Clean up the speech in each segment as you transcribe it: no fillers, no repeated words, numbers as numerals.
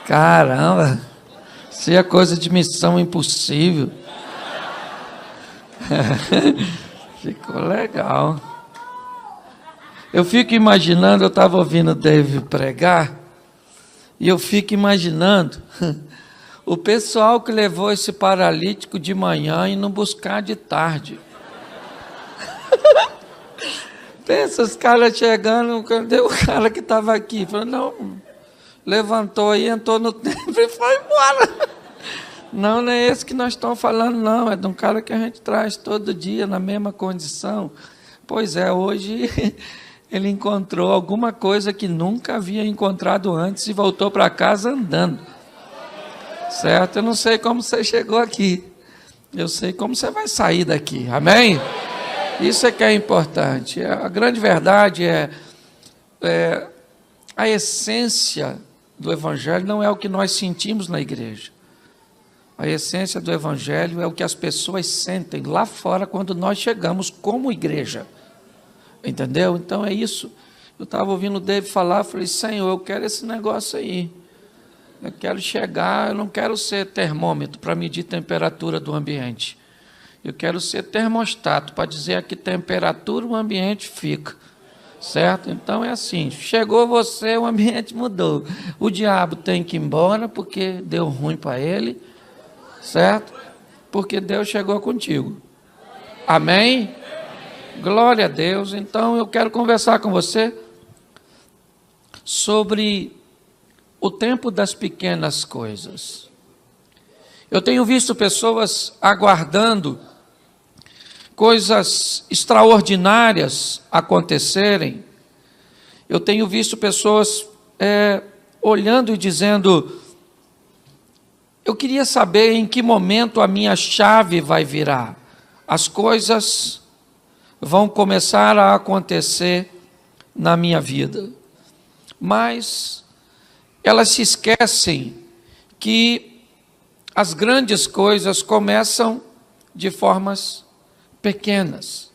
Caramba, isso é coisa de missão impossível. Ficou legal. Eu fico imaginando, eu estava ouvindo o David pregar, e eu fico imaginando o pessoal que levou esse paralítico de manhã e não buscar de tarde. Pensa, os caras chegando, cadê o cara que estava aqui? Falou, não, levantou aí, entrou no templo e foi embora. Não é esse que nós estamos falando, não. É de um cara que a gente traz todo dia na mesma condição. Pois é, hoje ele encontrou alguma coisa que nunca havia encontrado antes e voltou para casa andando. Certo? Eu não sei como você chegou aqui. Eu sei como você vai sair daqui. Amém? Isso é que é importante. A grande verdade é a essência do Evangelho não é o que nós sentimos na igreja. A essência do Evangelho é o que as pessoas sentem lá fora quando nós chegamos como igreja. Entendeu? Então é isso. Eu estava ouvindo o David falar, falei, Senhor, eu quero esse negócio aí. Eu quero chegar, eu não quero ser termômetro para medir a temperatura do ambiente. Eu quero ser termostato para dizer a que temperatura o ambiente fica. Certo? Então é assim, chegou você, o ambiente mudou. O diabo tem que ir embora porque deu ruim para ele. Certo? Porque Deus chegou contigo. Amém? Glória a Deus. Então eu quero conversar com você sobre o tempo das pequenas coisas. Eu tenho visto pessoas aguardando coisas extraordinárias acontecerem. Eu tenho visto pessoas olhando e dizendo, eu queria saber em que momento a minha chave vai virar. As coisas vão começar a acontecer na minha vida. Mas elas se esquecem que as grandes coisas começam de formas pequenas.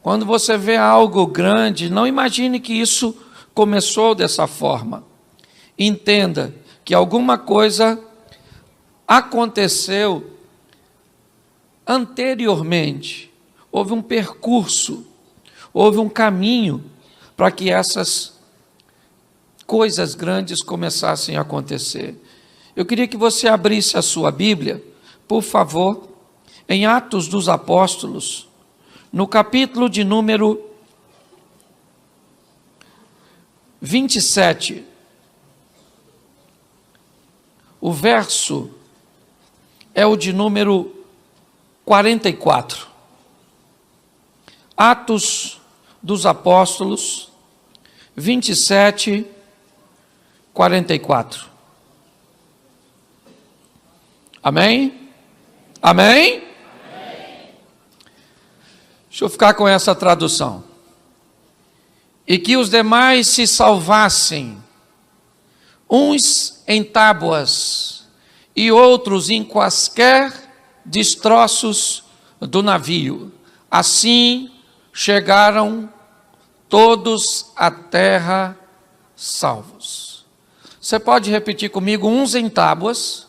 Quando você vê algo grande, não imagine que isso começou dessa forma. Entenda que alguma coisa aconteceu anteriormente. Houve um percurso, houve um caminho para que essas coisas grandes começassem a acontecer. Eu queria que você abrisse a sua Bíblia, por favor, em Atos dos Apóstolos, no capítulo de número 27. O verso é o de número 44. Atos dos Apóstolos, 27, 44. Amém? Amém? Deixa eu ficar com essa tradução. E que os demais se salvassem, uns em tábuas e outros em quaisquer destroços do navio. Assim chegaram todos à terra salvos. Você pode repetir comigo? Uns em tábuas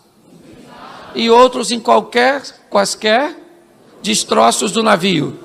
e outros em quaisquer destroços do navio.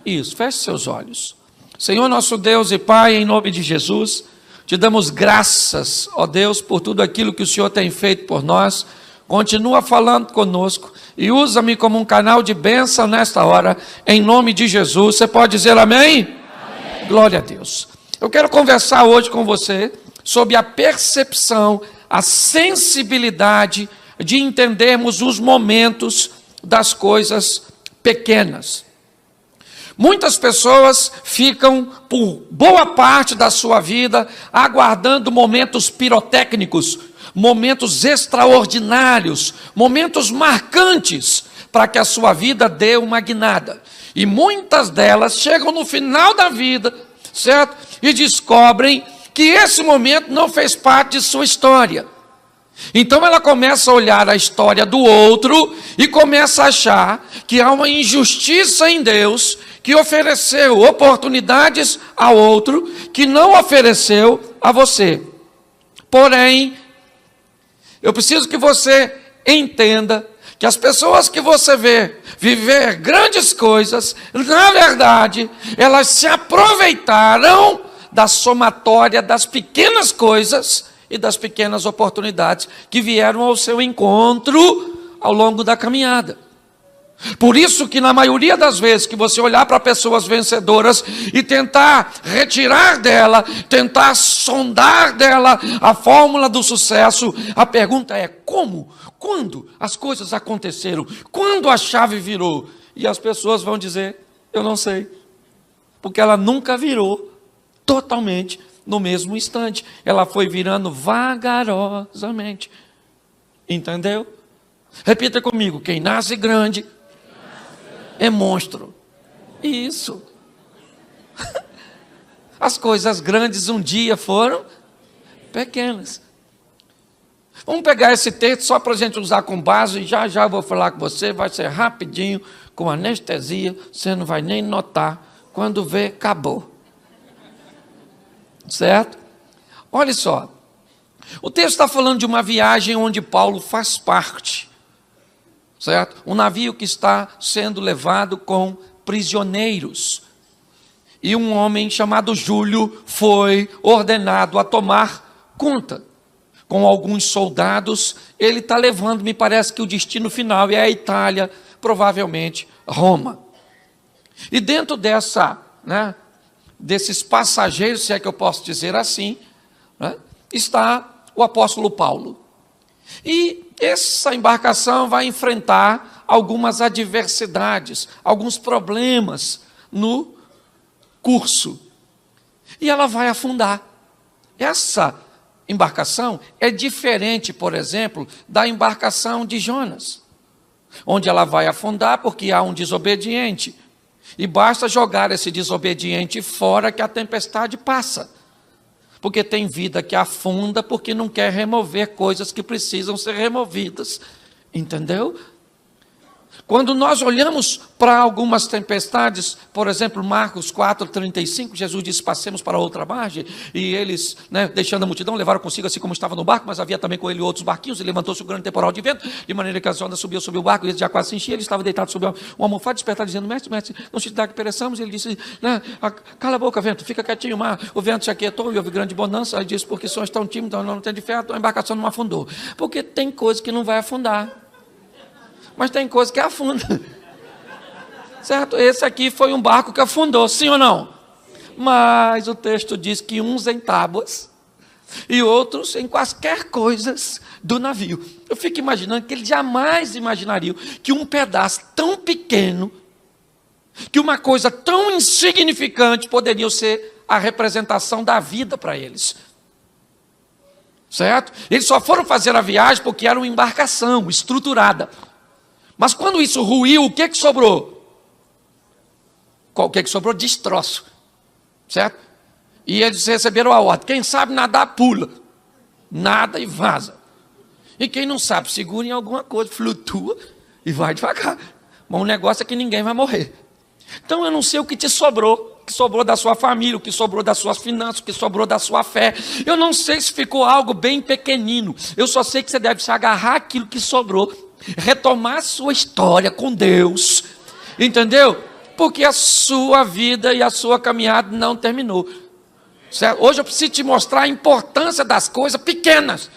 Isso, feche seus olhos. Senhor nosso Deus e Pai, em nome de Jesus, te damos graças, ó Deus, por tudo aquilo que o Senhor tem feito por nós. Continua falando conosco e usa-me como um canal de bênção nesta hora, em nome de Jesus. Você pode dizer amém? Amém. Glória a Deus. Eu quero conversar hoje com você sobre a percepção, a sensibilidade de entendermos os momentos das coisas pequenas. Muitas pessoas ficam por boa parte da sua vida aguardando momentos pirotécnicos, momentos extraordinários, momentos marcantes para que a sua vida dê uma guinada. E muitas delas chegam no final da vida, certo? E descobrem que esse momento não fez parte de sua história. Então ela começa a olhar a história do outro e começa a achar que há uma injustiça em Deus, que ofereceu oportunidades ao outro, que não ofereceu a você. Porém, Eu preciso que você entenda que as pessoas que você vê viver grandes coisas, na verdade, elas se aproveitaram da somatória das pequenas coisas e das pequenas oportunidades que vieram ao seu encontro ao longo da caminhada. Por isso que na maioria das vezes que você olhar para pessoas vencedoras e tentar retirar dela, tentar sondar dela a fórmula do sucesso, a pergunta é como? Quando as coisas aconteceram? Quando a chave virou? E as pessoas vão dizer, eu não sei. Porque ela nunca virou totalmente no mesmo instante. Ela foi virando vagarosamente. Entendeu? Repita comigo, quem nasce grande é monstro. Isso. As coisas grandes um dia foram pequenas. Vamos pegar esse texto só para a gente usar com base, e já eu vou falar com você, vai ser rapidinho, com anestesia, você não vai nem notar, quando vê, acabou. Certo? Olha só, o texto está falando de uma viagem onde Paulo faz parte. Certo? Um navio que está sendo levado com prisioneiros. E um homem chamado Júlio foi ordenado a tomar conta. Com alguns soldados, ele está levando, me parece que o destino final é a Itália, provavelmente Roma. E dentro desses passageiros, se é que eu posso dizer assim, está o apóstolo Paulo. E essa embarcação vai enfrentar algumas adversidades, alguns problemas no curso. E ela vai afundar. Essa embarcação é diferente, por exemplo, da embarcação de Jonas, onde ela vai afundar porque há um desobediente. E basta jogar esse desobediente fora que a tempestade passa. Porque tem vida que afunda porque não quer remover coisas que precisam ser removidas. Entendeu? Quando nós olhamos para algumas tempestades, por exemplo, Marcos 4:35, Jesus disse, passemos para outra margem, e eles, deixando a multidão, levaram consigo assim como estava no barco, mas havia também com ele outros barquinhos, e levantou-se um grande temporal de vento, de maneira que as ondas subiam sobre o barco, e ele já quase se enchia, ele estava deitado sobre uma almofada, despertado, dizendo, mestre, não se dá que pereçamos, e ele disse, cala a boca, vento, fica quietinho, mar, o vento se aquietou, e houve grande bonança, ele disse, porque sois tão tímidos, não tem de fé, a embarcação não afundou, porque tem coisa que não vai afundar, mas tem coisa que afunda, certo? Esse aqui foi um barco que afundou, sim ou não? Mas o texto diz que uns em tábuas e outros em quaisquer coisas do navio. Eu fico imaginando que eles jamais imaginariam que um pedaço tão pequeno, que uma coisa tão insignificante poderia ser a representação da vida para eles. Certo? Eles só foram fazer a viagem porque era uma embarcação estruturada. Mas quando isso ruiu, o que sobrou? O que sobrou? Destroço. Certo? E eles receberam a ordem. Quem sabe nadar, pula. Nada e vaza. E quem não sabe, segura em alguma coisa, flutua e vai devagar. Mas o negócio é que ninguém vai morrer. Então eu não sei o que te sobrou. O que sobrou da sua família, o que sobrou das suas finanças, o que sobrou da sua fé. Eu não sei se ficou algo bem pequenino. Eu só sei que você deve se agarrar àquilo que sobrou. Retomar a sua história com Deus, entendeu? Porque a sua vida e a sua caminhada não terminou, certo? Hoje eu preciso te mostrar a importância das coisas pequenas,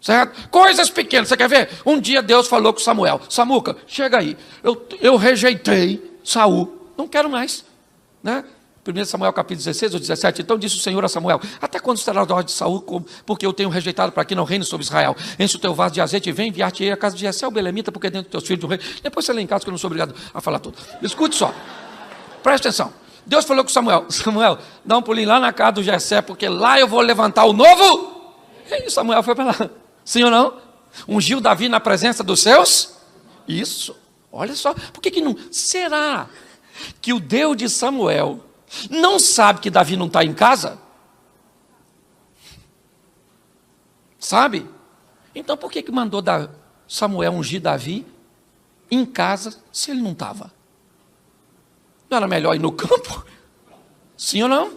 certo? Coisas pequenas, você quer ver? Um dia Deus falou com Samuel, Samuca, chega aí, eu rejeitei Saul, não quero mais, 1 Samuel capítulo 16 ou 17, então disse o Senhor a Samuel, até quando estará a ordem de Saul, porque eu tenho rejeitado para que não reine sobre Israel, enche o teu vaso de azeite e vem enviar-te a casa de Jessé, o belemita, porque dentro dos teus filhos do rei, depois você lê em casa que eu não sou obrigado a falar tudo, escute só, presta atenção, Deus falou com Samuel, dá um pulinho lá na casa do Jessé, porque lá eu vou levantar o novo, e Samuel foi para lá, sim ou não? Ungiu Davi na presença dos seus, isso, olha só, por que não, será que o Deus de Samuel não sabe que Davi não está em casa? Sabe? Então por que mandou Samuel ungir Davi em casa se ele não estava? Não era melhor ir no campo? Sim ou não?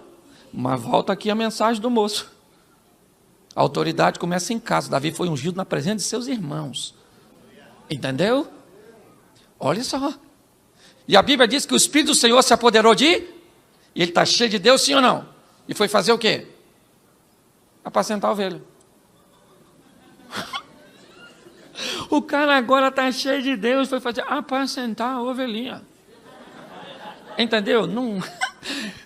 Mas volta aqui a mensagem do moço. A autoridade começa em casa. Davi foi ungido na presença de seus irmãos. Entendeu? Olha só. E a Bíblia diz que o Espírito do Senhor se apoderou de... E ele está cheio de Deus, sim ou não? E foi fazer o quê? Apacentar a ovelha. O cara agora está cheio de Deus, foi fazer apacentar a ovelhinha. Entendeu? Não...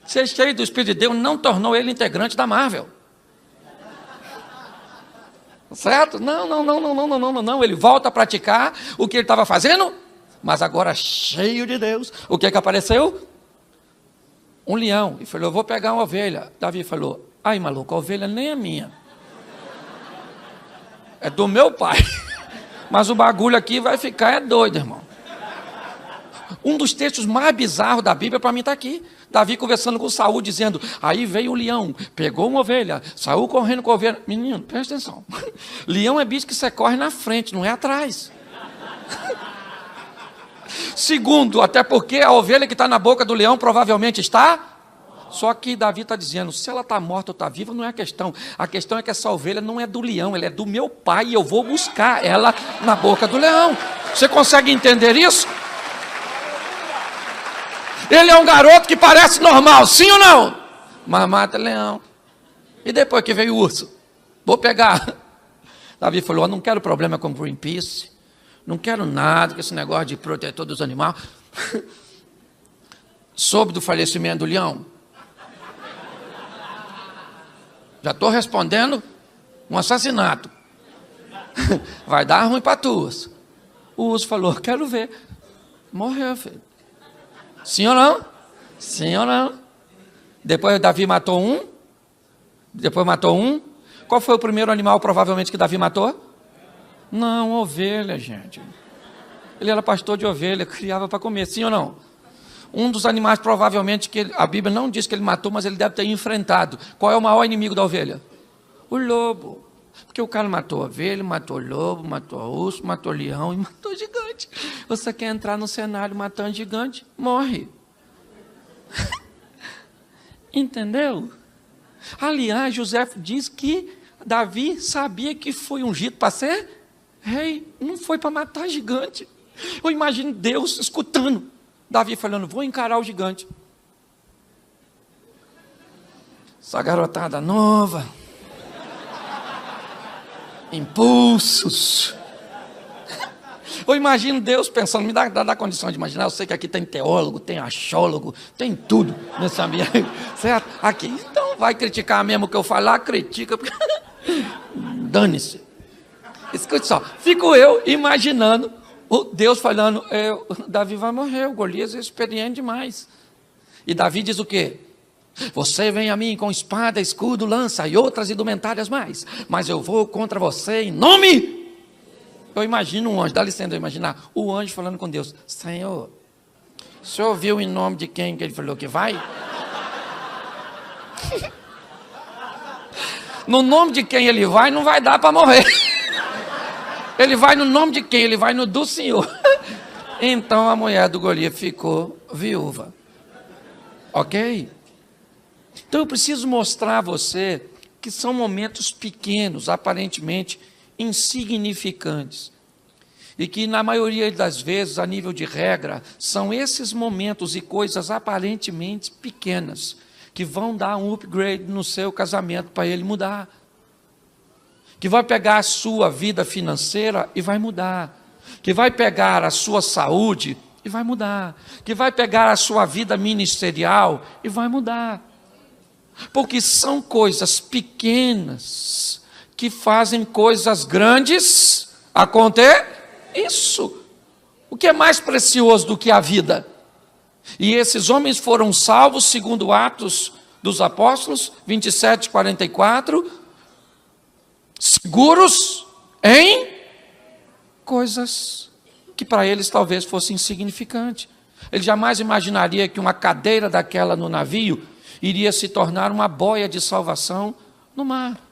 Ser cheio do Espírito de Deus não tornou ele integrante da Marvel. Certo? Não. Ele volta a praticar o que ele estava fazendo, mas agora cheio de Deus. O que apareceu? Um leão. E falou, eu vou pegar uma ovelha. Davi falou, ai maluco, a ovelha nem é minha. É do meu pai. Mas o bagulho aqui vai ficar doido, irmão. Um dos textos mais bizarros da Bíblia para mim está aqui. Davi conversando com Saul, dizendo, aí veio o leão, pegou uma ovelha, saiu correndo com a ovelha. Menino, presta atenção. Leão é bicho que você corre na frente, não é atrás. Segundo, até porque a ovelha que está na boca do leão provavelmente está... Só que Davi está dizendo, se ela está morta ou está viva, não é a questão. A questão é que essa ovelha não é do leão, ela é do meu pai e eu vou buscar ela na boca do leão. Você consegue entender isso? Ele é um garoto que parece normal, sim ou não? Mas mata leão. E depois que veio o urso? Vou pegar. Davi falou, não quero problema com Greenpeace, não quero nada com esse negócio de protetor dos animais. Soube do falecimento do leão? Já estou respondendo um assassinato. Vai dar ruim para tu. O urso falou, quero ver. Morreu, filho. Sim ou não? Sim ou não? Depois Davi matou um. Depois matou um. Qual foi o primeiro animal provavelmente que Davi matou? Não, ovelha, gente. Ele era pastor de ovelha, criava para comer, sim ou não? Um dos animais provavelmente que a Bíblia não diz que ele matou, mas ele deve ter enfrentado. Qual é o maior inimigo da ovelha? O lobo. Porque o cara matou a ovelha, matou o lobo, matou o urso, matou o leão e matou o gigante. Você quer entrar no cenário matando gigante? Morre. Entendeu? Aliás, José diz que Davi sabia que foi ungido para ser rei. Não foi para matar gigante. Eu imagino Deus escutando. Davi falando, vou encarar o gigante. Essa garotada nova. Impulsos. Eu imagino Deus pensando, me dá condição de imaginar, eu sei que aqui tem teólogo, tem achólogo, tem tudo nesse ambiente, certo? Aqui, então vai criticar mesmo o que eu falar, critica, porque... dane-se. Escute só, fico eu imaginando o Deus falando, Davi vai morrer, o Golias é experiente demais. E Davi diz o quê? Você vem a mim com espada, escudo, lança e outras indumentárias mais, mas eu vou contra você em nome... Eu imagino um anjo, dá licença eu imaginar, o anjo falando com Deus, Senhor, o senhor ouviu em nome de quem que ele falou que vai? No nome de quem ele vai, não vai dar para morrer. Ele vai no nome de quem? Ele vai no do Senhor. Então a mulher do Golias ficou viúva. Ok? Então eu preciso mostrar a você que são momentos pequenos, aparentemente insignificantes. E que na maioria das vezes, a nível de regra, são esses momentos e coisas aparentemente pequenas que vão dar um upgrade no seu casamento para ele mudar. Que vai pegar a sua vida financeira e vai mudar. Que vai pegar a sua saúde e vai mudar. Que vai pegar a sua vida ministerial e vai mudar. Porque são coisas pequenas que fazem coisas grandes acontecer. Isso. O que é mais precioso do que a vida? E esses homens foram salvos, segundo Atos dos Apóstolos, 27, 44, seguros em coisas que para eles talvez fosse insignificante. Ele jamais imaginaria que uma cadeira daquela no navio iria se tornar uma boia de salvação no mar.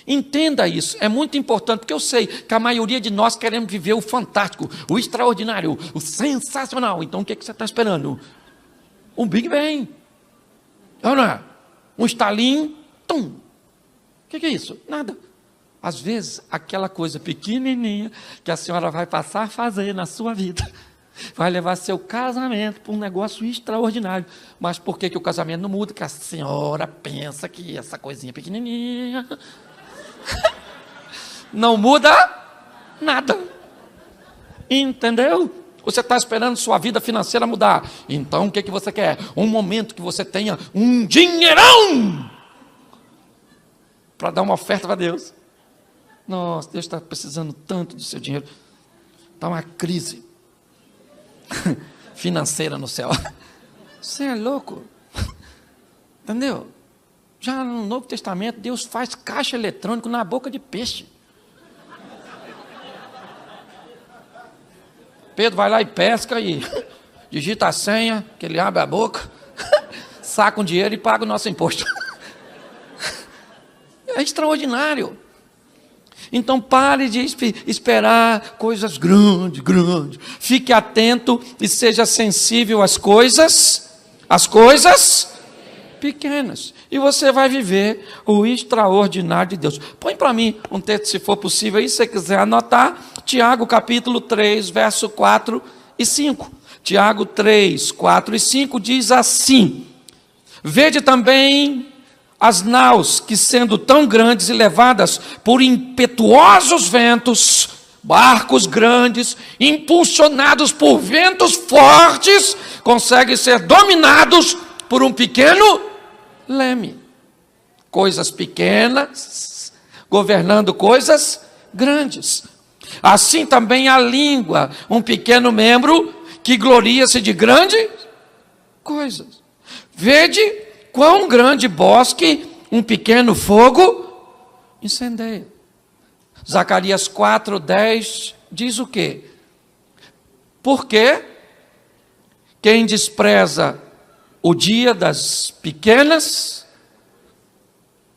Entenda isso, é muito importante, porque eu sei que a maioria de nós queremos viver o fantástico, o extraordinário, o sensacional. Então o que você está esperando? Um Big Bang. Não é? Um estalinho, tum. que é isso? Nada. Às vezes, aquela coisa pequenininha que a senhora vai passar a fazer na sua vida vai levar seu casamento para um negócio extraordinário. Mas por que o casamento não muda? Que a senhora pensa que essa coisinha pequenininha não muda nada. Entendeu? Você está esperando sua vida financeira mudar. Então, o que você quer? Um momento que você tenha um dinheirão para dar uma oferta para Deus. Nossa, Deus está precisando tanto do seu dinheiro. Está uma crise financeira no céu. Você é louco. Entendeu? Já no Novo Testamento, Deus faz caixa eletrônico na boca de peixe. Pedro vai lá e pesca e digita a senha, que ele abre a boca, saca um dinheiro e paga o nosso imposto. É extraordinário. Então pare de esperar coisas grandes. Fique atento e seja sensível às coisas pequenas. E você vai viver o extraordinário de Deus. Põe para mim um texto, se for possível, aí, se você quiser anotar. Tiago capítulo 3, verso 4 e 5. Tiago 3, 4 e 5 diz assim: vede também as naus que, sendo tão grandes e levadas por impetuosos ventos, barcos grandes, impulsionados por ventos fortes, conseguem ser dominados por um pequeno leme. Coisas pequenas governando coisas grandes. Assim também a língua, um pequeno membro que gloria-se de grandes coisas. Vede quão grande bosque um pequeno fogo incendeia. Zacarias 4:10 diz o quê? Porque quem despreza o dia das pequenas,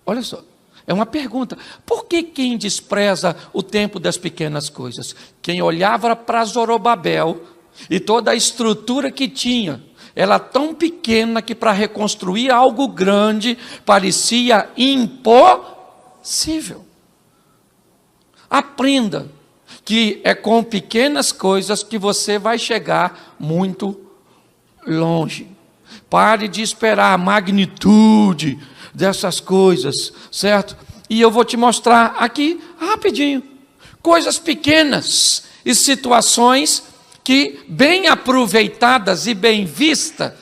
olha só, é uma pergunta, por que quem despreza o tempo das pequenas coisas? Quem olhava para Zorobabel e toda a estrutura que tinha, ela tão pequena que para reconstruir algo grande parecia impossível. Aprenda que é com pequenas coisas que você vai chegar muito longe. Pare de esperar a magnitude dessas coisas, certo? E eu vou te mostrar aqui, rapidinho, coisas pequenas e situações que, bem aproveitadas e bem vistas,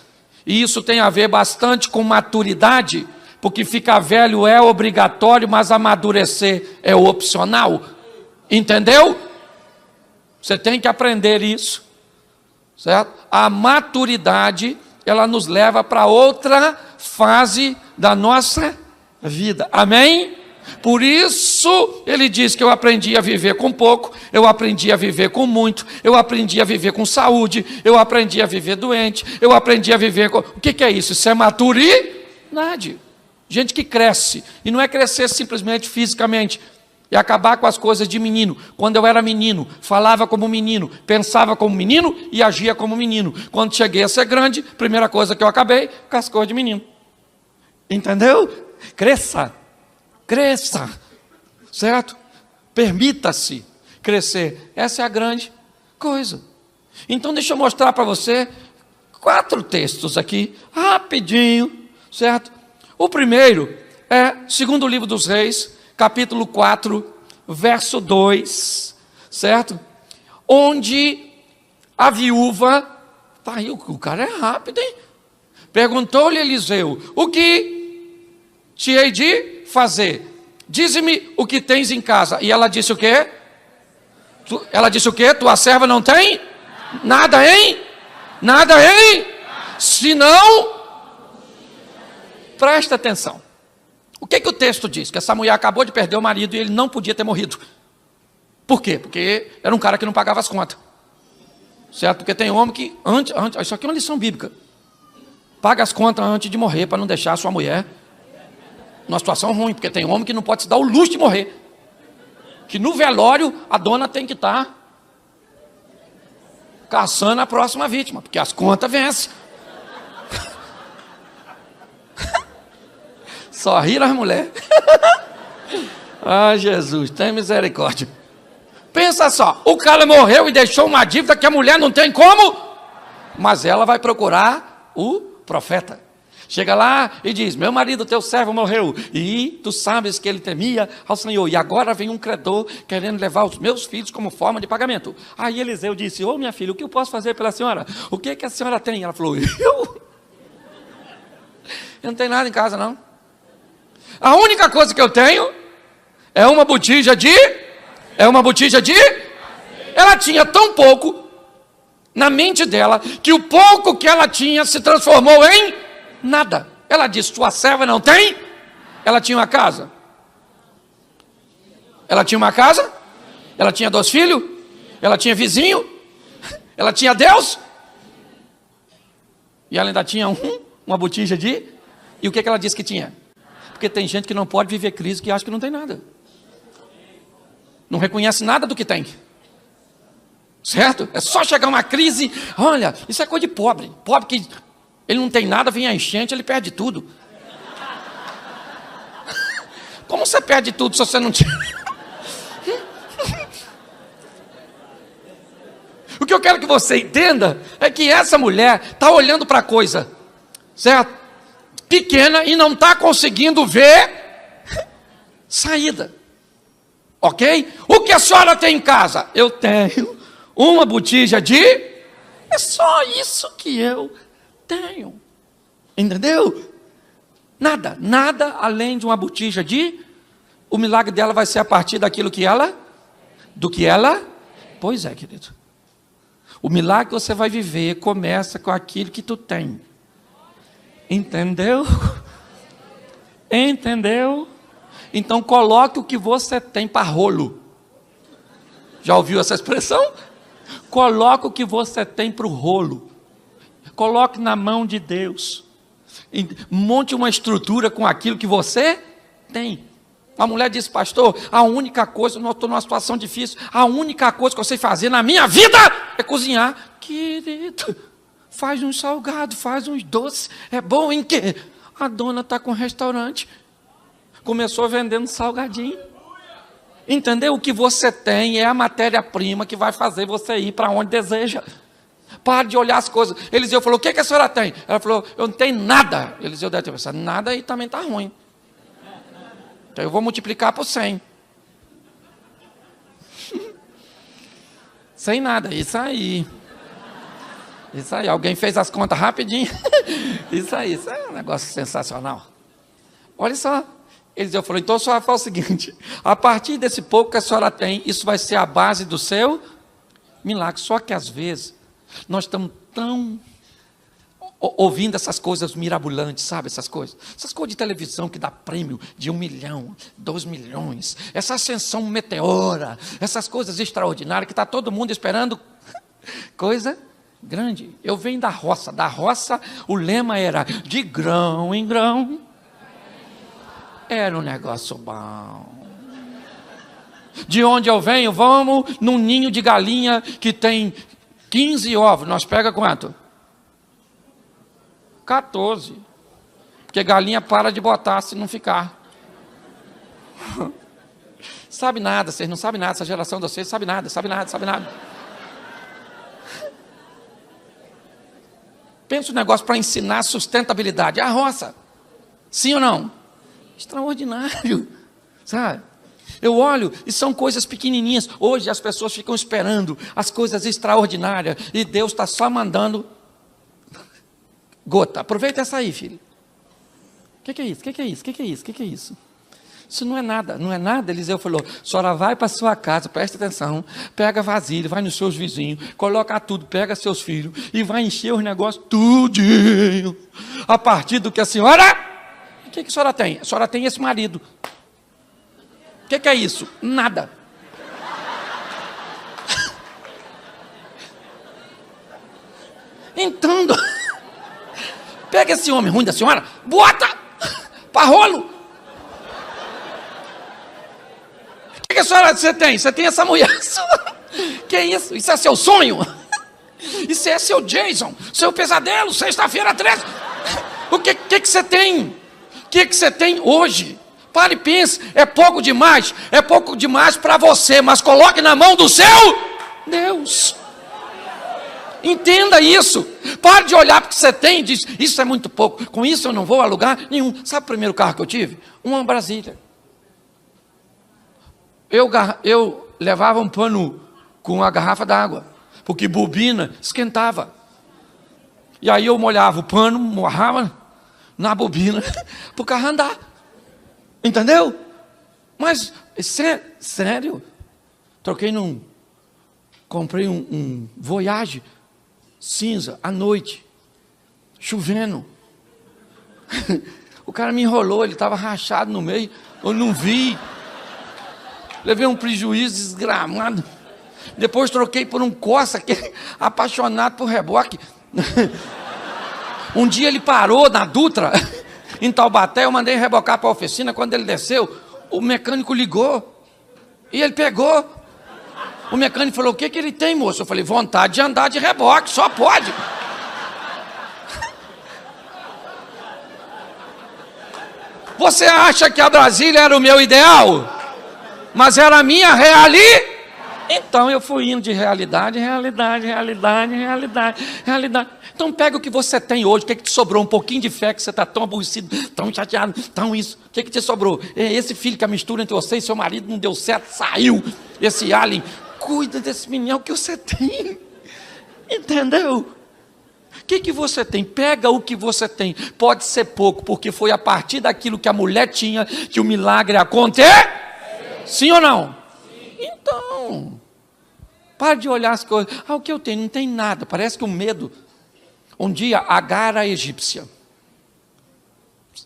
e isso tem a ver bastante com maturidade, porque ficar velho é obrigatório, mas amadurecer é opcional. Entendeu? Você tem que aprender isso, certo? A maturidade, ela nos leva para outra fase da nossa vida. Amém? Por isso, ele diz que eu aprendi a viver com pouco, eu aprendi a viver com muito, eu aprendi a viver com saúde, eu aprendi a viver doente, eu aprendi a viver com... O que é isso? Isso é maturidade. Gente que cresce, e não é crescer simplesmente fisicamente, é acabar com as coisas de menino. Quando eu era menino, falava como menino, pensava como menino e agia como menino. Quando cheguei a ser grande, primeira coisa que eu acabei, com as coisas de menino. Entendeu? Cresça, certo? Permita-se crescer. Essa é a grande coisa. Então deixa eu mostrar para você 4 textos aqui, rapidinho, certo? O primeiro é segundo livro dos Reis, capítulo 4, verso 2, certo? Onde a viúva, tá aí, o cara é rápido, hein? Perguntou-lhe Eliseu, o que te hei de fazer? Dize-me o que tens em casa. E ela disse o quê? Ela disse o quê? Tua serva não tem? Nada, hein? Nada, hein? Se não, presta atenção. O que o texto diz? Que essa mulher acabou de perder o marido e ele não podia ter morrido. Por quê? Porque era um cara que não pagava as contas. Certo? Porque tem homem que, isso aqui é uma lição bíblica. Paga as contas antes de morrer, para não deixar a sua mulher numa situação ruim. Porque tem homem que não pode se dar o luxo de morrer. Que no velório a dona tem que estar caçando a próxima vítima. Porque as contas vencem. Só riram as mulheres. Ah, Jesus, tem misericórdia. Pensa só, o cara morreu e deixou uma dívida que a mulher não tem como, mas ela vai procurar o profeta. Chega lá e diz: meu marido, teu servo, morreu, e tu sabes que ele temia ao Senhor, e agora vem um credor querendo levar os meus filhos como forma de pagamento. Aí Eliseu disse: ô minha filha, o que eu posso fazer pela senhora? O que que a senhora tem? Ela falou: eu não tenho nada em casa não. A única coisa que eu tenho é uma botija de... Ela tinha tão pouco na mente dela, que o pouco que ela tinha se transformou em nada. Ela disse: sua serva não tem? Ela tinha uma casa. Ela tinha uma casa? Ela tinha 2 filhos? Ela tinha vizinho? Ela tinha Deus? E ela ainda tinha uma botija de... E o que ela disse que tinha? Porque tem gente que não pode viver crise, que acha que não tem nada. Não reconhece nada do que tem. Certo? É só chegar uma crise. Olha, isso é coisa de pobre. Pobre que ele não tem nada, vem a enchente, ele perde tudo. Como você perde tudo se você não tinha? O que eu quero que você entenda é que essa mulher está olhando para a coisa, certo? Pequena, e não está conseguindo ver saída. Ok? O que a senhora tem em casa? Eu tenho uma botija de... É só isso que eu tenho. Entendeu? Nada, nada além de uma botija de... O milagre dela vai ser a partir daquilo que ela... Do que ela... Pois é, querido. O milagre que você vai viver começa com aquilo que tu tem. Entendeu? Entendeu? Então coloque o que você tem para rolo. Já ouviu essa expressão? Coloque o que você tem para o rolo. Coloque na mão de Deus. Monte uma estrutura com aquilo que você tem. A mulher disse: pastor, a única coisa, eu estou numa situação difícil, a única coisa que eu sei fazer na minha vida é cozinhar. Querido, faz uns salgados, faz uns doces. É bom em quê? A dona está com um restaurante. Começou vendendo salgadinho. Entendeu? O que você tem é a matéria-prima que vai fazer você ir para onde deseja. Pare de olhar as coisas. Eliseu falou: o que a senhora tem? Ela falou: eu não tenho nada. Eliseu deve ter pensado: nada aí também está ruim. Então eu vou multiplicar por 100. Sem nada, isso aí. Isso aí, alguém fez as contas rapidinho. Isso aí, isso é um negócio sensacional. Olha só. Eliseu falou: então a senhora fala o seguinte: a partir desse pouco que a senhora tem, isso vai ser a base do seu milagre. Só que às vezes, nós estamos tão ouvindo essas coisas mirabolantes, sabe, essas coisas de televisão que dá prêmio de 1 milhão, 2 milhões, essa ascensão meteora, essas coisas extraordinárias que está todo mundo esperando, coisa grande. Eu venho da roça o lema era: de grão em grão. Era um negócio bom. De onde eu venho, vamos num ninho de galinha que tem 15 ovos. Nós pega quanto? 14. Porque galinha para de botar se não ficar. Sabe nada, vocês não sabem nada. Essa geração de vocês sabe nada. Pensa um negócio para ensinar sustentabilidade. A roça. Sim ou não? Extraordinário, sabe? Eu olho e são coisas pequenininhas. Hoje as pessoas ficam esperando as coisas extraordinárias e Deus está só mandando gota. Aproveita essa aí, filho. O que é isso? O que é isso? Isso não é nada, não é nada. Eliseu falou: a senhora vai para a sua casa, presta atenção, pega vasilha, vai nos seus vizinhos, coloca tudo, pega seus filhos e vai encher os negócios tudinho. A partir do que a senhora... O que a senhora tem? A senhora tem esse marido. O que é isso? Nada. Então, pega esse homem ruim da senhora, bota para rolo. O que a senhora você tem? Você tem essa mulher. Que é isso? Isso é seu sonho? Isso é seu Jason, seu pesadelo, sexta-feira 13. O que você tem? O que você tem hoje Pare e pense, é pouco demais para você, mas coloque na mão do seu Deus. Entenda isso. Pare de olhar para o que você tem e diz, isso é muito pouco, com isso eu não vou a lugar nenhum. Sabe o primeiro carro que eu tive? Uma Brasília. Eu levava um pano com uma garrafa d'água, porque bobina esquentava. E aí eu molhava o pano, morrava na bobina, para o carro andar. Entendeu? Mas, sério, comprei um Voyage cinza, à noite, chovendo. O cara me enrolou, ele estava rachado no meio, eu não vi. Levei um prejuízo desgramado. Depois troquei por um Corsa, apaixonado por reboque. Um dia ele parou na Dutra, em Taubaté, eu mandei rebocar para a oficina. Quando ele desceu, o mecânico ligou e ele pegou. O mecânico falou, o que ele tem, moço? Eu falei, vontade de andar de reboque, só pode. Você acha que a Brasília era o meu ideal? Mas era a minha realidade. Então eu fui indo de realidade. Então pega o que você tem hoje, o que te sobrou? Um pouquinho de fé, que você está tão aborrecido, tão chateado, tão isso. O que te sobrou? Esse filho que a mistura entre você e seu marido não deu certo, saiu. Esse alien, cuida desse menino, é o que você tem. Entendeu? O que você tem? Pega o que você tem. Pode ser pouco, porque foi a partir daquilo que a mulher tinha que o milagre aconteceu. Sim ou não? Sim. Então, para de olhar as coisas. O que eu tenho? Não tem nada. Parece que o medo. Um dia, Agar, a egípcia,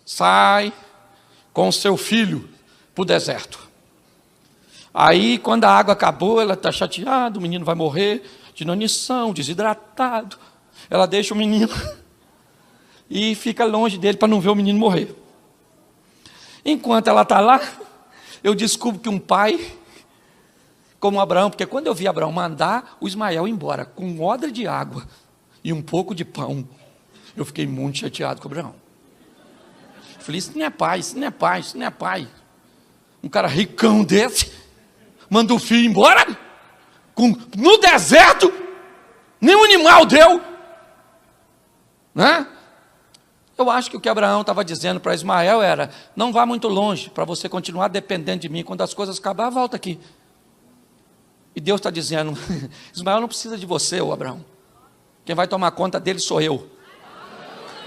sai com seu filho para o deserto. Aí, quando a água acabou, ela está chateada, o menino vai morrer de inanição, desidratado. Ela deixa o menino e fica longe dele para não ver o menino morrer. Enquanto ela está lá, eu descubro que um pai, como Abraão, porque quando eu vi Abraão mandar o Ismael embora com um odre de água e um pouco de pão, eu fiquei muito chateado com Abraão. Falei, isso não é pai, isso não é pai, isso não é pai. Um cara ricão desse, manda o filho embora, no deserto, nenhum animal deu. Né? Eu acho que o que Abraão estava dizendo para Ismael era, não vá muito longe, para você continuar dependendo de mim, quando as coisas acabar, volta aqui. E Deus está dizendo, Ismael não precisa de você, ô Abraão. Quem vai tomar conta dele sou eu.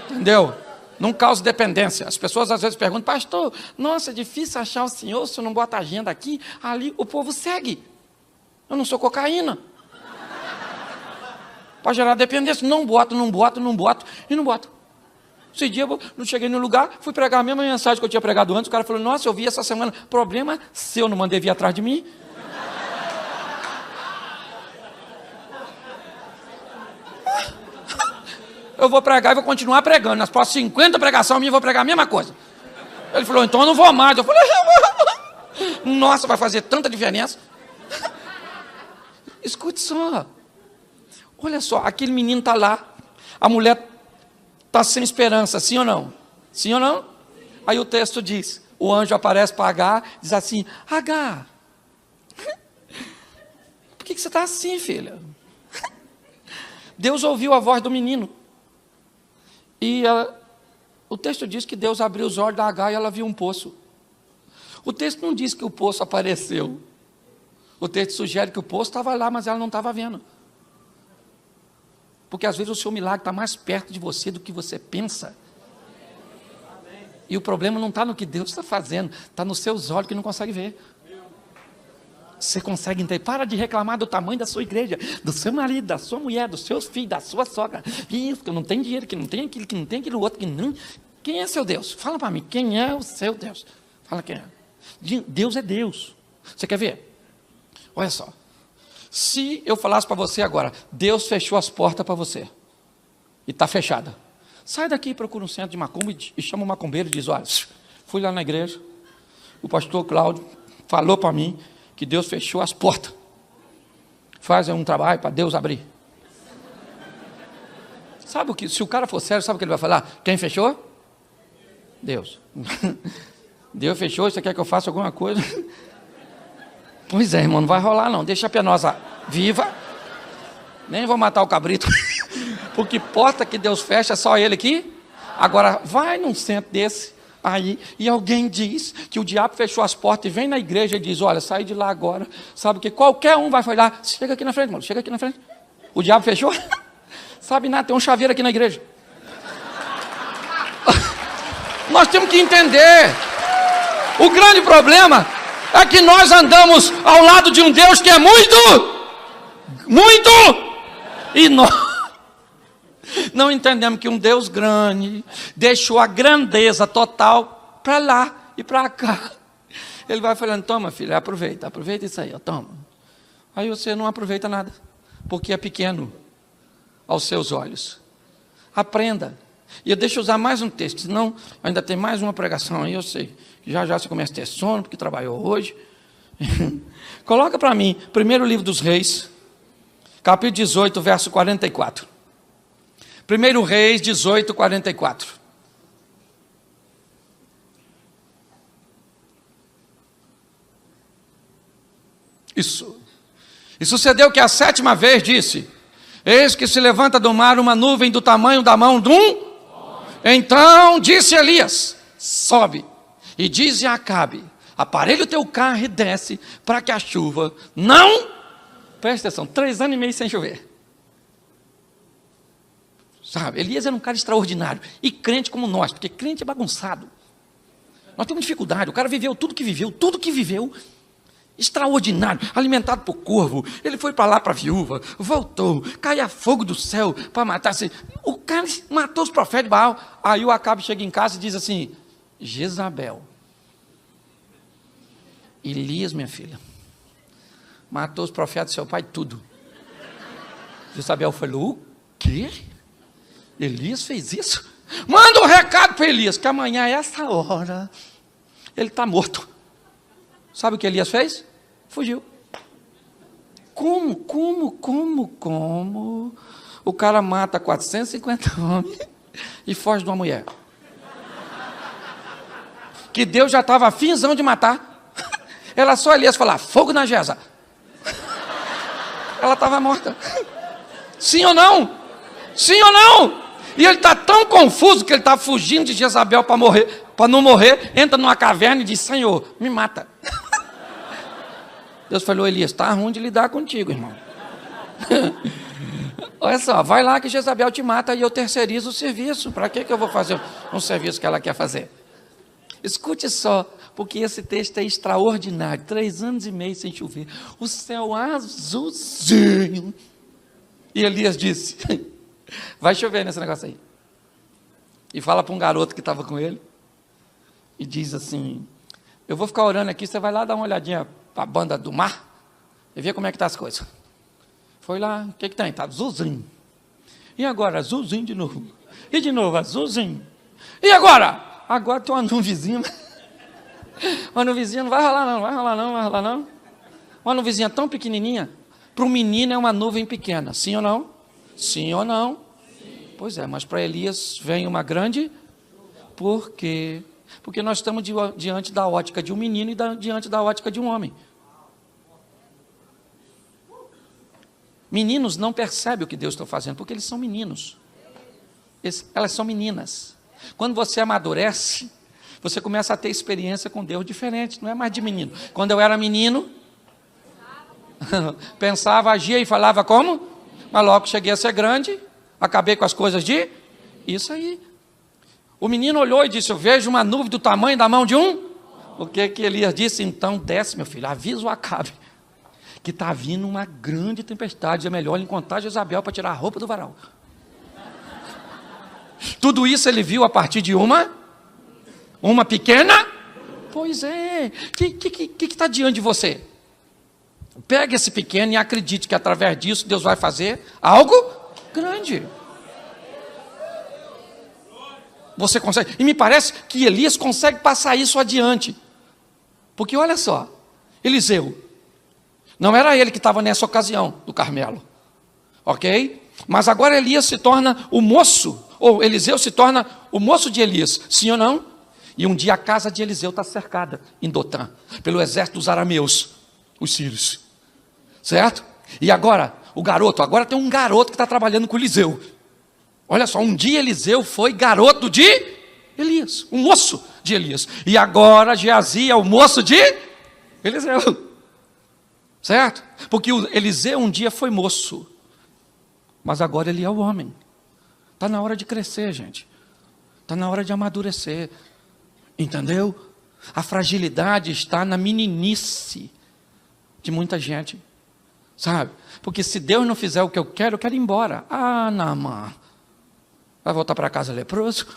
Entendeu? Não cause dependência. As pessoas às vezes perguntam, pastor, nossa, é difícil achar o senhor, se eu não bota agenda aqui, ali, o povo segue. Eu não sou cocaína. Para gerar dependência, não boto. Esse dia eu não cheguei no lugar, fui pregar a mesma mensagem que eu tinha pregado antes, o cara falou, nossa, eu vi essa semana, problema seu, não mandei vir atrás de mim. Eu vou pregar e vou continuar pregando, nas próximas 50 pregações minhas eu vou pregar a mesma coisa. Ele falou, então eu não vou mais. Eu falei, nossa, vai fazer tanta diferença. Escute só. Olha só, aquele menino está lá, a mulher está sem esperança, sim ou não? Sim ou não? Aí o texto diz, o anjo aparece para Agar, diz assim, Agar, por que você está assim, filha? Deus ouviu a voz do menino. E o texto diz que Deus abriu os olhos da Agar e ela viu um poço. O texto não diz que o poço apareceu. O texto sugere que o poço estava lá, mas ela não estava vendo. Porque às vezes o seu milagre está mais perto de você do que você pensa. E o problema não está no que Deus está fazendo, está nos seus olhos que não consegue ver. Você consegue entender? Para de reclamar do tamanho da sua igreja, do seu marido, da sua mulher, dos seus filhos, da sua sogra. Isso, que não tem dinheiro, que não tem aquilo, que não tem aquilo outro, que não. Quem é seu Deus? Fala para mim, quem é o seu Deus? Fala quem é. Deus é Deus. Você quer ver? Olha só. Se eu falasse para você agora, Deus fechou as portas para você, e está fechada. Sai daqui e procura um centro de macumba e chama o macumbeiro e diz, olha, fui lá na igreja, o pastor Cláudio falou para mim que Deus fechou as portas. Faz um trabalho para Deus abrir. Sabe o que? Se o cara for sério, sabe o que ele vai falar? Quem fechou? Deus. Deus fechou, você quer que eu faça alguma coisa? Pois é, irmão, não vai rolar não. Deixa a penosa viva. Nem vou matar o cabrito. Porque porta que Deus fecha, só ele aqui. Agora, vai num centro desse, aí, e alguém diz que o diabo fechou as portas e vem na igreja e diz, olha, sai de lá agora. Sabe que qualquer um vai falar, chega aqui na frente, mano, chega aqui na frente. O diabo fechou? Sabe nada, tem um chaveiro aqui na igreja. Nós temos que entender. O grande problema é que nós andamos ao lado de um Deus que é muito, e nós não entendemos que um Deus grande deixou a grandeza total para lá e para cá. Ele vai falando, toma filho, aproveita isso aí, ó, toma. Aí você não aproveita nada, porque é pequeno aos seus olhos. Aprenda. E eu deixo usar mais um texto, senão ainda tem mais uma pregação aí, eu sei. Já você começa a ter sono, porque trabalhou hoje. Coloca para mim, primeiro livro dos Reis, capítulo 18, verso 44. Primeiro Reis 18, 44. Isso. E sucedeu que a 7ª vez disse, eis que se levanta do mar uma nuvem do tamanho da mão de um. Então disse Elias, sobe, e diz a Acabe, aparelha o teu carro e desce, para que a chuva não, presta atenção, 3 anos e meio sem chover. Sabe, Elias era um cara extraordinário, e crente como nós, porque crente é bagunçado. Nós temos dificuldade, o cara viveu tudo que viveu, extraordinário, alimentado por corvo, ele foi para lá para a viúva, voltou, caia fogo do céu para matar, o cara matou os profetas de Baal. Aí o Acabe chega em casa e diz assim, Jezabel, Elias, minha filha, matou os profetas do seu pai, tudo. Jezabel falou, o quê? Elias fez isso? Manda um recado para Elias, que amanhã, a essa hora, ele está morto. Sabe o que Elias fez? Fugiu. Como? O cara mata 450 homens e foge de uma mulher. Que Deus já estava afinzão de matar. Era só Elias falar, fogo na Jeza. Ela estava morta. Sim ou não? Sim ou não? E ele está tão confuso que ele está fugindo de Jezabel para não morrer, entra numa caverna e diz, Senhor, me mata. Deus falou, Elias, está ruim de lidar contigo, irmão. Olha só, vai lá que Jezabel te mata e eu terceirizo o serviço. Para que eu vou fazer um serviço que ela quer fazer? Escute só, porque esse texto é extraordinário. 3 anos e meio sem chover. O céu azulzinho. E Elias disse, vai chover nesse negócio aí. E fala para um garoto que estava com ele. E diz assim, eu vou ficar orando aqui, você vai lá dar uma olhadinha para a banda do mar e ver como é que está as coisas. Foi lá, o que tem? Está azulzinho. E agora, azulzinho de novo. E de novo, azulzinho. E agora? Agora tem uma nuvenzinha. Uma nuvenzinha não vai rolar não. Uma nuvenzinha tão pequenininha. Para um menino é uma nuvem pequena. Sim ou não? Sim ou não? Sim. Pois é, mas para Elias vem uma grande. Por quê? Porque nós estamos diante da ótica de um menino e diante da ótica de um homem. Meninos não percebem o que Deus está fazendo, porque eles são meninos. Elas são meninas. Quando você amadurece, você começa a ter experiência com Deus diferente, não é mais de menino. Quando eu era menino, pensava, agia e falava como? Mas logo cheguei a ser grande, acabei com as coisas de... Isso aí. O menino olhou e disse, eu vejo uma nuvem do tamanho da mão de um. O que Elias disse? Então desce, meu filho, avisa o Acabe, que está vindo uma grande tempestade, é melhor ele encontrar Jezabel para tirar a roupa do varal. Tudo isso ele viu a partir de uma pequena? Pois é. O que está diante de você? Pegue esse pequeno e acredite que através disso Deus vai fazer algo grande. Você consegue? E me parece que Elias consegue passar isso adiante. Porque olha só, Eliseu, não era ele que estava nessa ocasião do Carmelo. Ok? Mas agora Elias se torna o moço, ou Eliseu se torna o moço de Elias. Sim ou não? E um dia a casa de Eliseu está cercada em Dotã, pelo exército dos arameus, os sírios. Certo? E agora, agora tem um garoto que está trabalhando com Eliseu. Olha só, um dia Eliseu foi garoto de Elias, um moço de Elias. E agora Geazi é o moço de Eliseu. Certo? Porque o Eliseu um dia foi moço, mas agora ele é o homem. Está na hora de crescer, gente. Está na hora de amadurecer. Entendeu? A fragilidade está na meninice de muita gente. Sabe? Porque se Deus não fizer o que eu quero ir embora. Ah, Naamã. Vai voltar para casa leproso?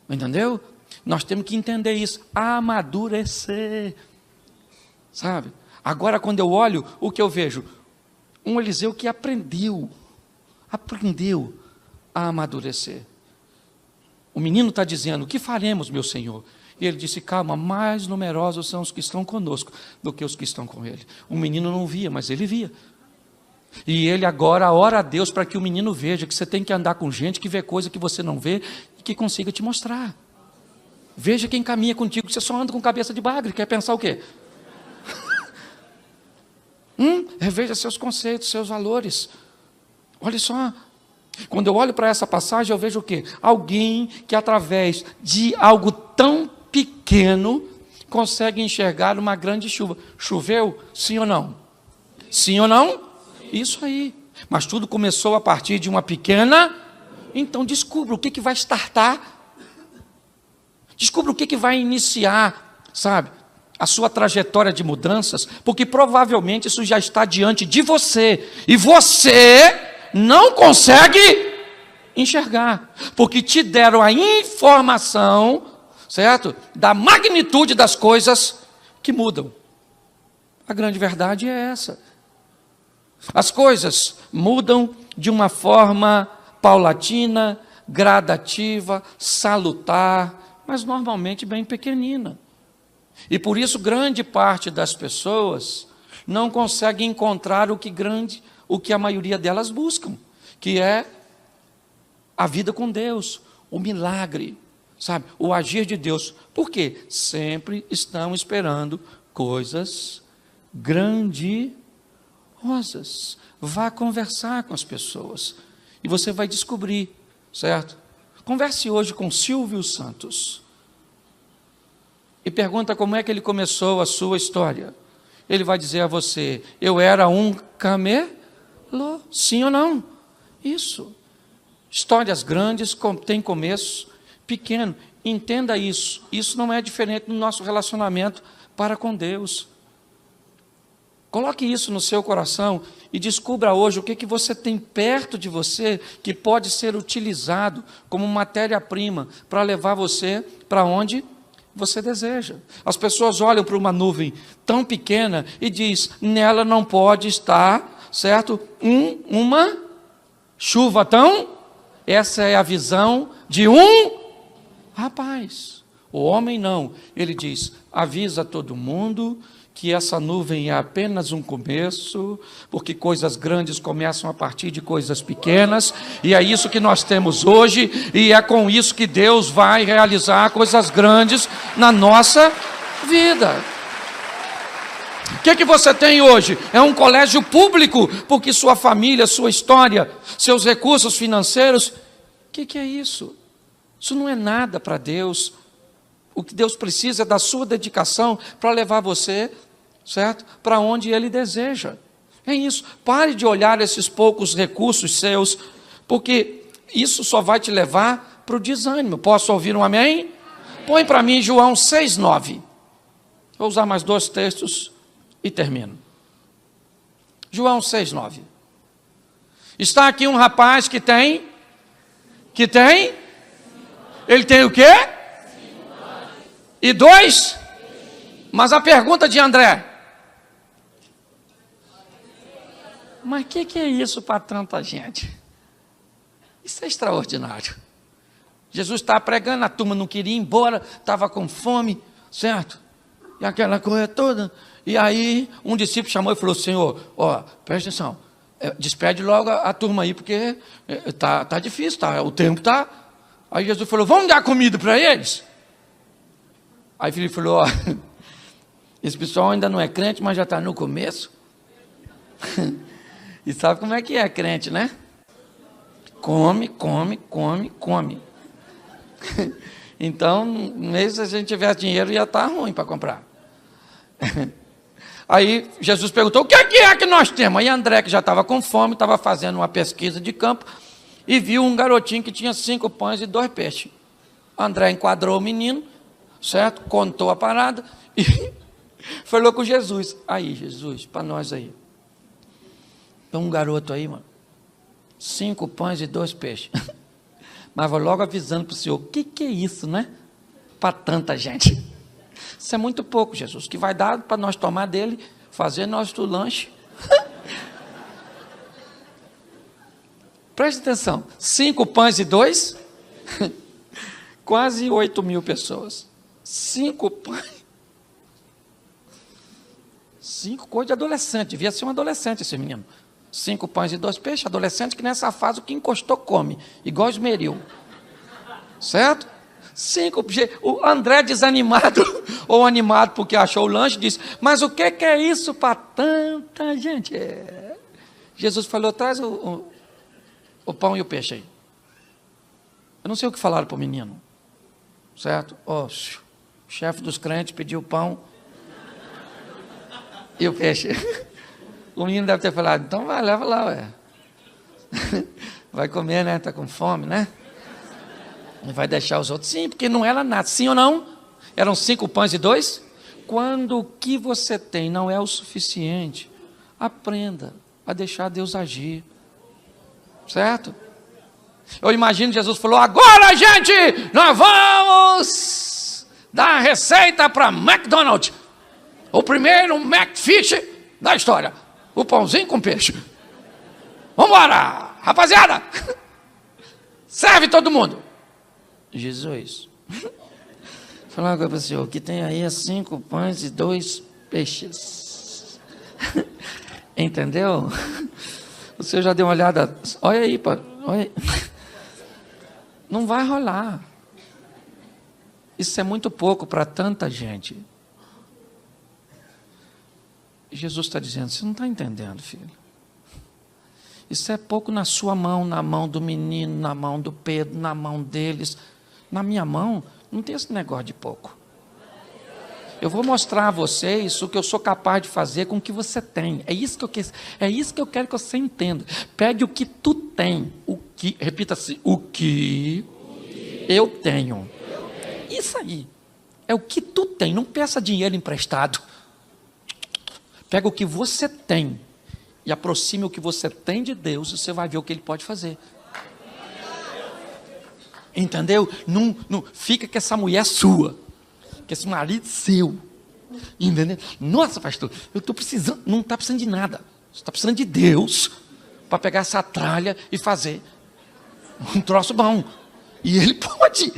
Entendeu? Nós temos que entender isso. Amadurecer. Sabe? Agora, quando eu olho, o que eu vejo? Um Eliseu que aprendeu a amadurecer. O menino está dizendo, o que faremos, meu Senhor? E ele disse, calma, mais numerosos são os que estão conosco do que os que estão com ele. O menino não via, mas ele via. E ele agora ora a Deus para que o menino veja que você tem que andar com gente que vê coisa que você não vê e que consiga te mostrar. Veja quem caminha contigo, você só anda com cabeça de bagre, quer pensar o quê? Reveja seus conceitos, seus valores. Olha só, quando eu olho para essa passagem, eu vejo o quê? Alguém que através de algo tão pequeno consegue enxergar uma grande chuva. Choveu? Sim ou não? Sim ou não? Isso aí. Mas tudo começou a partir de uma pequena. Então descubra o que vai startar. Descubra o que vai iniciar, sabe? A sua trajetória de mudanças, porque provavelmente isso já está diante de você, e você não consegue enxergar, porque te deram a informação, certo? Da magnitude das coisas que mudam. A grande verdade é essa. As coisas mudam de uma forma paulatina, gradativa, salutar, mas normalmente bem pequenina. E por isso grande parte das pessoas não consegue encontrar o que a maioria delas buscam, que é a vida com Deus, o milagre, sabe? O agir de Deus. Por quê? Sempre estão esperando coisas grandiosas. Vá conversar com as pessoas e você vai descobrir, certo? Converse hoje com Silvio Santos. E pergunta como é que ele começou a sua história. Ele vai dizer a você, eu era um camelo, sim ou não? Isso. Histórias grandes têm começo pequeno. Entenda isso. Isso não é diferente no nosso relacionamento para com Deus. Coloque isso no seu coração e descubra hoje o que você tem perto de você que pode ser utilizado como matéria-prima para levar você para onde você deseja. As pessoas olham para uma nuvem tão pequena e diz, nela não pode estar, certo? Uma chuva tão... Essa é a visão de um rapaz. O homem não. Ele diz, avisa todo mundo que essa nuvem é apenas um começo, porque coisas grandes começam a partir de coisas pequenas, e é isso que nós temos hoje, e é com isso que Deus vai realizar coisas grandes na nossa vida. O que você tem hoje? É um colégio público, porque sua família, sua história, seus recursos financeiros, o que é isso? Isso não é nada para Deus. O que Deus precisa é da sua dedicação para levar você, certo? Para onde Ele deseja. É isso. Pare de olhar esses poucos recursos seus, porque isso só vai te levar para o desânimo. Posso ouvir um amém? Amém. Põe para mim João 6,9. Vou usar mais 2 textos e termino. João 6,9. Está aqui um rapaz que tem? Ele tem o quê? E 2? Mas a pergunta de André, mas o que é isso para tanta gente? Isso é extraordinário. Jesus está pregando, a turma não queria ir embora, estava com fome, certo? E aquela coisa toda. E aí um discípulo chamou e falou, Senhor, presta atenção, despede logo a turma aí, porque tá difícil, o tempo está... Aí Jesus falou, vamos dar comida para eles? Aí Filipe falou, ó, esse pessoal ainda não é crente, mas já está no começo. E sabe como é que é crente, né? Come, come, come, come. Então, mesmo se a gente tivesse dinheiro, ia estar ruim para comprar. Aí Jesus perguntou, o que é que nós temos? Aí André, que já estava com fome, estava fazendo uma pesquisa de campo, e viu um garotinho que tinha 5 pães e 2 peixes. André enquadrou o menino, certo? Contou a parada, e falou com Jesus. Aí, Jesus, para nós aí. Tem um garoto aí, mano, 5 pães e 2 peixes. Mas vou logo avisando para o senhor, o que é isso, né? Para tanta gente. Isso é muito pouco, Jesus, que vai dar para nós tomar dele, fazer nosso lanche. Preste atenção, 5 pães e 2, quase 8.000 pessoas. 5 pães. 5 coisas de adolescente, devia ser um adolescente esse menino. 5 pães e 2 peixes, adolescente que nessa fase o que encostou come, igual esmeril. Certo? 5, o André desanimado, ou animado porque achou o lanche, disse, mas o que é isso para tanta gente? Jesus falou, traz o pão e o peixe aí. Eu não sei o que falaram para o menino. Certo? O chefe dos crentes pediu o pão e o peixe. O menino deve ter falado, então vai, leva lá, ué. Vai comer, né? Está com fome, né? E vai deixar os outros. Sim, porque não era nada. Sim ou não? Eram 5 pães e 2? Quando o que você tem não é o suficiente, aprenda a deixar Deus agir. Certo? Eu imagino Jesus falou, agora, gente, nós vamos dar a receita para McDonald's. O primeiro McFish da história. O pãozinho com peixe. Vamos embora, rapaziada. Serve todo mundo. Jesus. Falar com o senhor, que tem aí 5 pães e 2 peixes. Entendeu? O senhor já deu uma olhada. Olha aí, pai. Olha aí. Não vai rolar. Isso é muito pouco para tanta gente. Jesus está dizendo, você não está entendendo, filho. Isso é pouco na sua mão, na mão do menino, na mão do Pedro, na mão deles. Na minha mão, não tem esse negócio de pouco. Eu vou mostrar a vocês o que eu sou capaz de fazer com o que você tem. É isso que eu quero que você entenda. Pegue o que tu tem. Repita assim, o que eu tenho. Isso aí. É o que tu tem. Não peça dinheiro emprestado. Pega o que você tem e aproxime o que você tem de Deus e você vai ver o que Ele pode fazer. Entendeu? Não fica que essa mulher é sua, que esse marido é seu. Entendeu? Nossa, pastor, eu estou precisando, não está precisando de nada. Você está precisando de Deus para pegar essa tralha e fazer um troço bom. E Ele pode.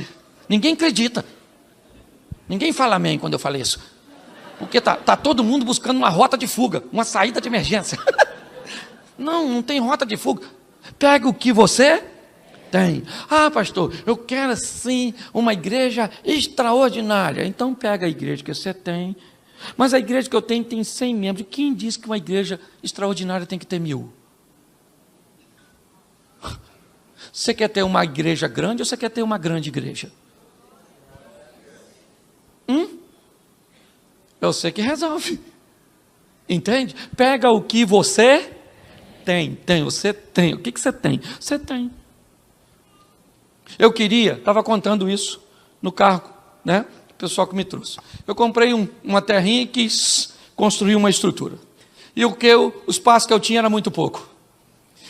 Ninguém acredita. Ninguém fala amém quando eu falo isso. Porque tá todo mundo buscando uma rota de fuga, uma saída de emergência. Não tem rota de fuga. Pega o que você tem. Ah, pastor, eu quero sim uma igreja extraordinária. Então pega a igreja que você tem. Mas a igreja que eu tenho tem 100 membros. Quem disse que uma igreja extraordinária tem que ter 1.000? Você quer ter uma igreja grande ou você quer ter uma grande igreja? Eu sei que resolve. Entende? Pega o que você tem. Você tem. O que você tem? Você tem. Eu estava contando isso no carro, né? O pessoal que me trouxe. Eu comprei uma terrinha e quis construir uma estrutura. E o espaço que eu tinha era muito pouco.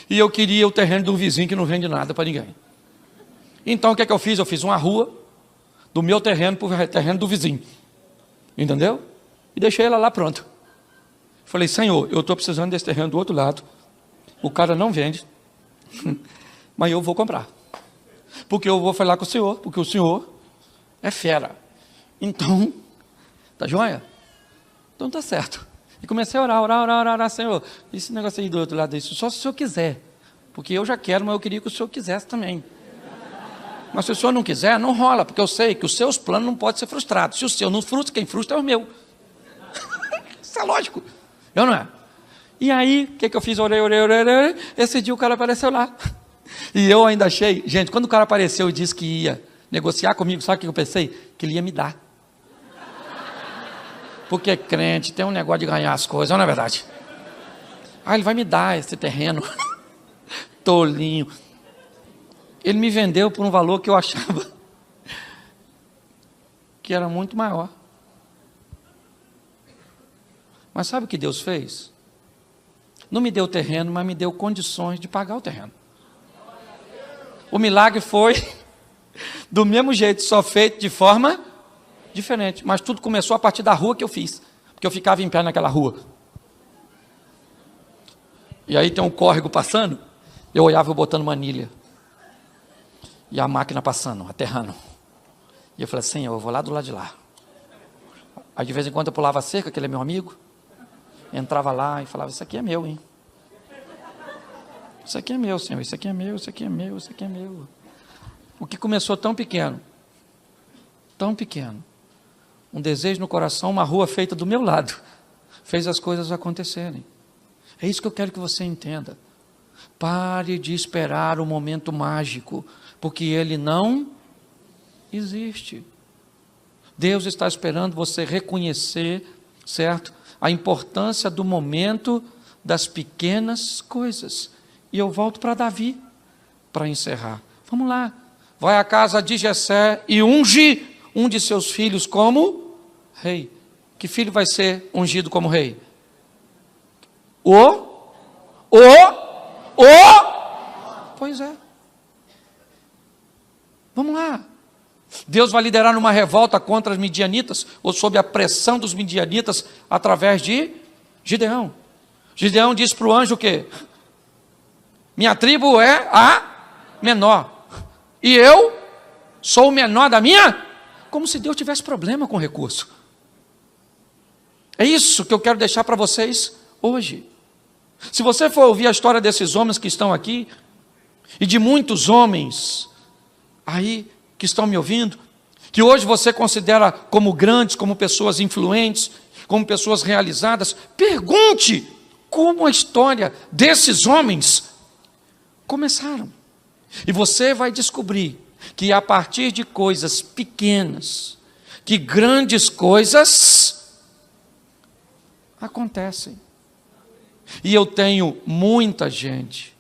E eu queria o terreno de um vizinho que não vende nada para ninguém. Então o que eu fiz? Eu fiz uma rua do meu terreno para o terreno do vizinho. Entendeu? E deixei ela lá pronta. Falei, Senhor, eu estou precisando desse terreno do outro lado. O cara não vende. Mas eu vou comprar. Porque eu vou falar com o Senhor. Porque o Senhor é fera. Então, tá joia? Então tá certo. E comecei a orar, Senhor. Esse negócio aí do outro lado, isso só se o Senhor quiser. Porque eu já quero, mas eu queria que o Senhor quisesse também. Mas se o senhor não quiser, não rola, porque eu sei que os seus planos não podem ser frustrados. Se o seu não frustra, quem frustra é o meu. Isso é lógico. Eu não é. E aí, o que eu fiz? Orei. Esse dia o cara apareceu lá. E eu ainda achei... Gente, quando o cara apareceu e disse que ia negociar comigo, sabe o que eu pensei? Que ele ia me dar. Porque crente tem um negócio de ganhar as coisas, não é verdade? Ah, ele vai me dar esse terreno. Tolinho. Ele me vendeu por um valor que eu achava que era muito maior. Mas sabe o que Deus fez? Não me deu o terreno, mas me deu condições de pagar o terreno. O milagre foi do mesmo jeito, só feito de forma diferente. Mas tudo começou a partir da rua que eu fiz. Porque eu ficava em pé naquela rua. E aí tem um córrego passando, eu olhava eu botando manilha. E a máquina passando, aterrando. E eu falei assim, eu vou lá do lado de lá. Aí de vez em quando eu pulava a cerca, que ele é meu amigo. Entrava lá e falava, isso aqui é meu, hein? Isso aqui é meu, Senhor, isso aqui é meu, isso aqui é meu, isso aqui é meu. O que começou tão pequeno, um desejo no coração, uma rua feita do meu lado, fez as coisas acontecerem. É isso que eu quero que você entenda. Pare de esperar o momento mágico, porque ele não existe. Deus está esperando você reconhecer, certo? A importância do momento das pequenas coisas. E eu volto para Davi, para encerrar. Vamos lá. Vai à casa de Jessé e unge um de seus filhos como rei. Que filho vai ser ungido como rei? Pois é. Vamos lá. Deus vai liderar uma revolta contra os midianitas, ou sob a pressão dos midianitas, através de Gideão. Gideão diz para o anjo o quê? Minha tribo é a menor. E eu sou o menor da minha? Como se Deus tivesse problema com recurso. É isso que eu quero deixar para vocês hoje. Se você for ouvir a história desses homens que estão aqui, e de muitos homens aí que estão me ouvindo, que hoje você considera como grandes, como pessoas influentes, como pessoas realizadas, pergunte como a história desses homens começaram. E você vai descobrir que a partir de coisas pequenas, que grandes coisas acontecem. E eu tenho muita gente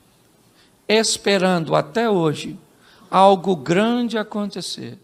esperando até hoje algo grande acontecer.